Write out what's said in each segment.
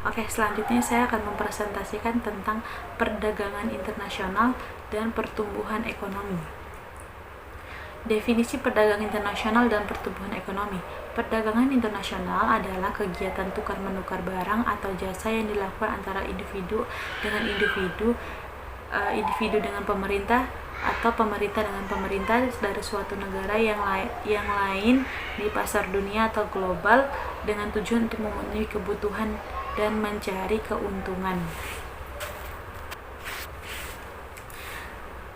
Oke, selanjutnya saya akan mempresentasikan tentang perdagangan internasional dan pertumbuhan ekonomi. Definisi perdagangan internasional dan pertumbuhan ekonomi. Perdagangan internasional adalah kegiatan tukar-menukar barang atau jasa yang dilakukan antara individu dengan individu, individu dengan pemerintah, atau pemerintah dengan pemerintah dari suatu negara yang lain di pasar dunia atau global dengan tujuan untuk memenuhi kebutuhan dan mencari keuntungan.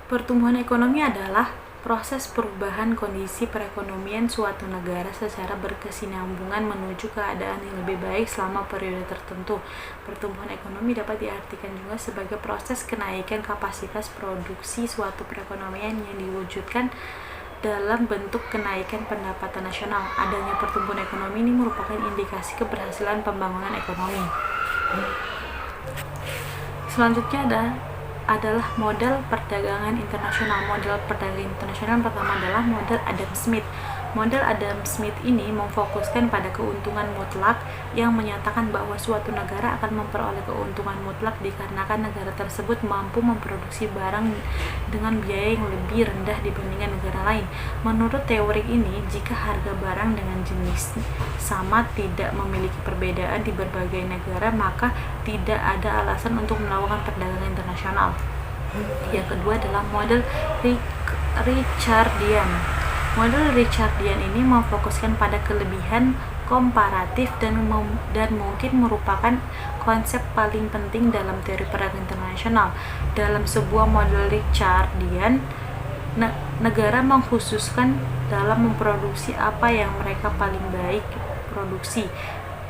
Pertumbuhan ekonomi adalah proses perubahan kondisi perekonomian suatu negara secara berkesinambungan menuju keadaan yang lebih baik selama periode tertentu. Pertumbuhan ekonomi dapat diartikan juga sebagai proses kenaikan kapasitas produksi suatu perekonomian yang diwujudkan dalam bentuk kenaikan pendapatan nasional. Adanya pertumbuhan ekonomi ini merupakan indikasi keberhasilan pembangunan ekonomi. Selanjutnya adalah model perdagangan internasional. Model perdagangan internasional pertama adalah model Adam Smith. Model Adam Smith ini memfokuskan pada keuntungan mutlak yang menyatakan bahwa suatu negara akan memperoleh keuntungan mutlak dikarenakan negara tersebut mampu memproduksi barang dengan biaya yang lebih rendah dibandingkan negara lain. Menurut teori ini, jika harga barang dengan jenis sama tidak memiliki perbedaan di berbagai negara, maka tidak ada alasan untuk melakukan perdagangan internasional. Yang kedua adalah model Richardian. Model Richardian ini memfokuskan pada kelebihan komparatif dan mungkin merupakan konsep paling penting dalam teori perdagangan internasional. Dalam sebuah model Richardian, negara mengkhususkan dalam memproduksi apa yang mereka paling baik produksi,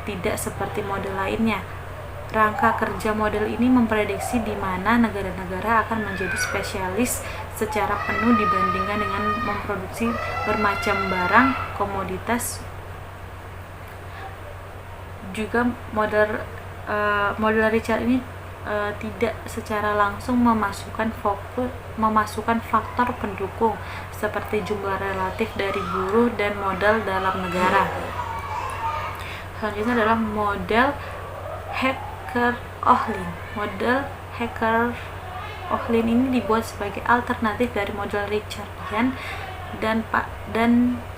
tidak seperti model lainnya. Rangka kerja model ini memprediksi di mana negara-negara akan menjadi spesialis secara penuh dibandingkan dengan memproduksi bermacam barang komoditas. Juga model Richard ini tidak secara langsung memasukkan faktor pendukung seperti jumlah relatif dari buruh dan modal dalam negara. Selanjutnya adalah model Hecker-Ohlin. Model Hecker-Ohlin ini dibuat sebagai alternatif dari model Richardian dan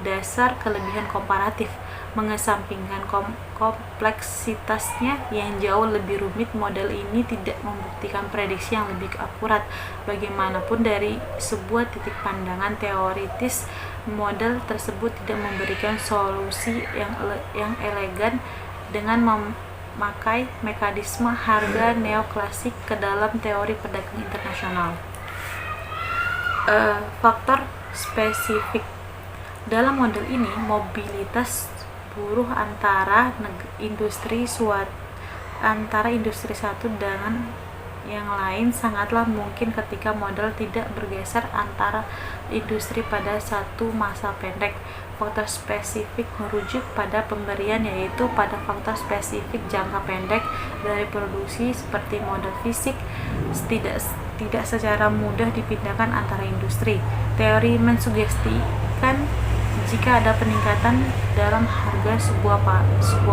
dasar kelebihan komparatif. Mengesampingkan kompleksitasnya yang jauh lebih rumit, model ini tidak membuktikan prediksi yang lebih akurat. Bagaimanapun dari sebuah titik pandangan teoritis, model tersebut tidak memberikan solusi yang elegan dengan memakai mekanisme harga neoklasik ke dalam teori perdagangan internasional. Faktor spesifik. Dalam model ini, mobilitas buruh antara industri satu dengan yang lain sangatlah mungkin ketika model tidak bergeser antara industri pada satu masa pendek. Faktor spesifik merujuk pada pemberian, yaitu pada faktor spesifik jangka pendek dari produksi seperti model fisik tidak secara mudah dipindahkan antara industri. Teori mensugestikan jika ada peningkatan dalam harga sebuah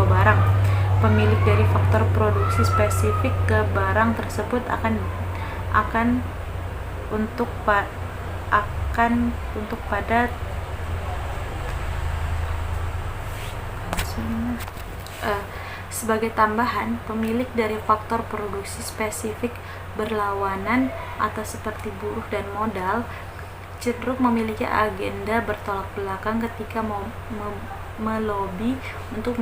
barang, pemilik dari faktor produksi spesifik ke barang tersebut akan sebagai tambahan, pemilik dari faktor produksi spesifik berlawanan atau seperti buruh dan modal cenderung memiliki agenda bertolak belakang ketika melobi untuk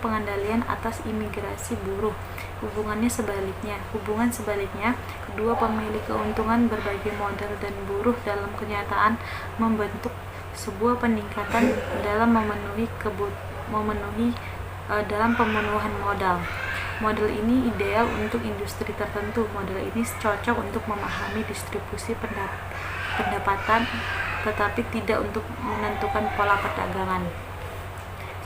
pengendalian atas imigrasi buruh. Hubungan sebaliknya, kedua pemilik keuntungan berbagai modal dan buruh dalam kenyataan membentuk sebuah peningkatan dalam dalam pemenuhan modal. Model ini ideal untuk industri tertentu. Model ini cocok untuk memahami distribusi pendapatan, tetapi tidak untuk menentukan pola perdagangan.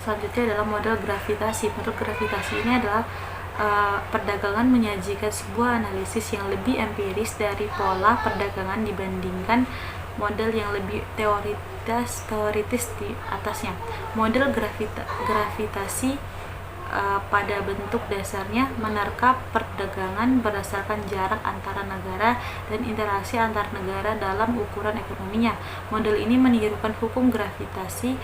Selanjutnya adalah model gravitasi. Model gravitasi ini adalah perdagangan menyajikan sebuah analisis yang lebih empiris dari pola perdagangan dibandingkan model yang lebih teoritis di atasnya. Model gravitasi pada bentuk dasarnya menerka perdagangan berdasarkan jarak antara negara dan interaksi antar negara dalam ukuran ekonominya. Model ini menirukan hukum gravitasi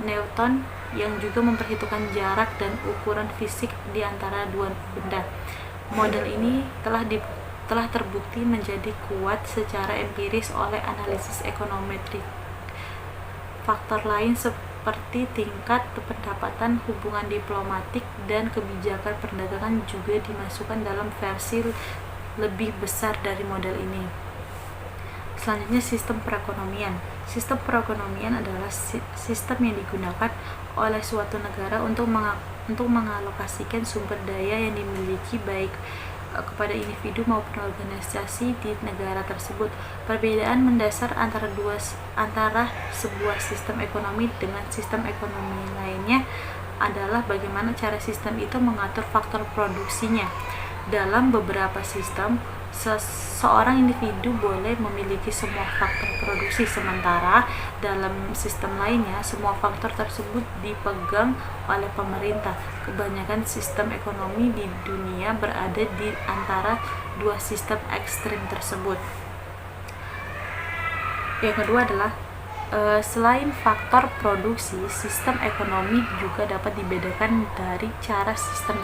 Newton yang juga memperhitungkan jarak dan ukuran fisik di antara dua benda. Model ini telah terbukti menjadi kuat secara empiris oleh analisis ekonometrik. Faktor lain seperti tingkat pendapatan, hubungan diplomatik, dan kebijakan perdagangan juga dimasukkan dalam versi lebih besar dari model ini. Selanjutnya, sistem perekonomian. Sistem perekonomian adalah sistem yang digunakan oleh suatu negara untuk mengalokasikan sumber daya yang dimiliki baik kepada individu maupun organisasi di negara tersebut. Perbedaan mendasar antara sebuah sistem ekonomi dengan sistem ekonomi lainnya adalah bagaimana cara sistem itu mengatur faktor produksinya. Dalam beberapa sistem, seorang individu boleh memiliki semua faktor produksi, sementara dalam sistem lainnya semua faktor tersebut dipegang oleh pemerintah. Kebanyakan sistem ekonomi di dunia berada di antara dua sistem ekstrim tersebut. Yang kedua adalah selain faktor produksi, sistem ekonomi juga dapat dibedakan dari cara sistem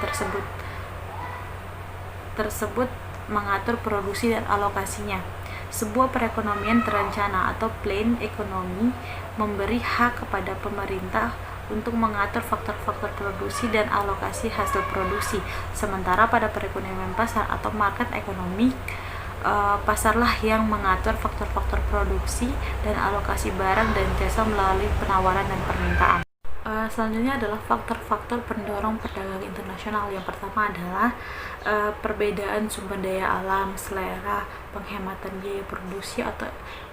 tersebut mengatur produksi dan alokasinya. Sebuah perekonomian terencana atau planned economy memberi hak kepada pemerintah untuk mengatur faktor-faktor produksi dan alokasi hasil produksi. Sementara pada perekonomian pasar atau market economy, pasarlah yang mengatur faktor-faktor produksi dan alokasi barang dan jasa melalui penawaran dan permintaan. Selanjutnya adalah faktor-faktor pendorong perdagangan internasional. Yang pertama adalah perbedaan sumber daya alam, selera, penghematan biaya produksi atau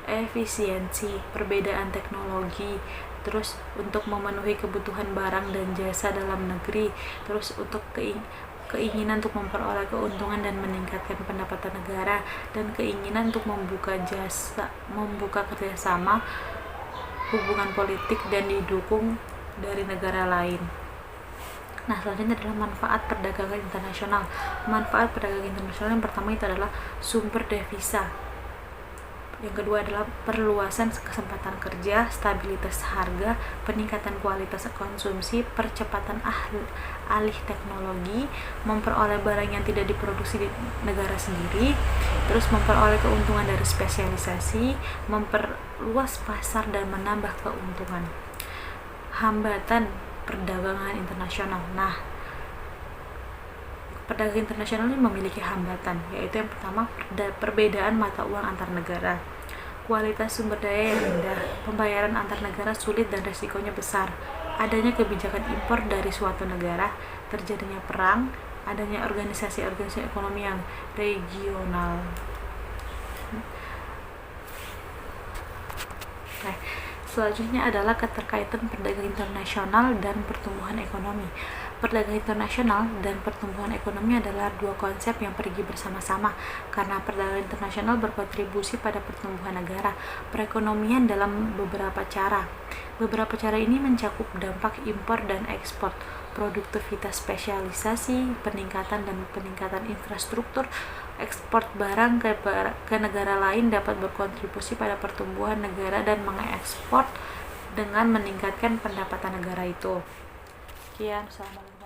efisiensi, perbedaan teknologi, terus untuk memenuhi kebutuhan barang dan jasa dalam negeri, terus untuk keinginan untuk memperoleh keuntungan dan meningkatkan pendapatan negara, dan keinginan untuk membuka kerjasama, hubungan politik, dan didukung dari negara lain. Nah, selanjutnya adalah manfaat perdagangan internasional. Manfaat perdagangan internasional yang pertama itu adalah sumber devisa. Yang kedua adalah perluasan kesempatan kerja, stabilitas harga, peningkatan kualitas konsumsi, percepatan alih teknologi, memperoleh barang yang tidak diproduksi di negara sendiri, terus memperoleh keuntungan dari spesialisasi, memperluas pasar dan menambah keuntungan. Hambatan perdagangan internasional. Nah, perdagangan internasional ini memiliki hambatan, yaitu yang pertama perbedaan mata uang antar negara, kualitas sumber daya yang rendah, pembayaran antar negara sulit dan resikonya besar, adanya kebijakan impor dari suatu negara, terjadinya perang, adanya organisasi-organisasi ekonomi yang regional. Selanjutnya adalah keterkaitan perdagangan internasional dan pertumbuhan ekonomi. Perdagangan internasional dan pertumbuhan ekonomi adalah dua konsep yang pergi bersama-sama karena perdagangan internasional berkontribusi pada pertumbuhan negara perekonomian dalam beberapa cara. Beberapa cara ini mencakup dampak impor dan ekspor, produktivitas spesialisasi, peningkatan infrastruktur, ekspor barang ke negara lain dapat berkontribusi pada pertumbuhan negara dan mengekspor dengan meningkatkan pendapatan negara itu. Sekian, assalamualaikum.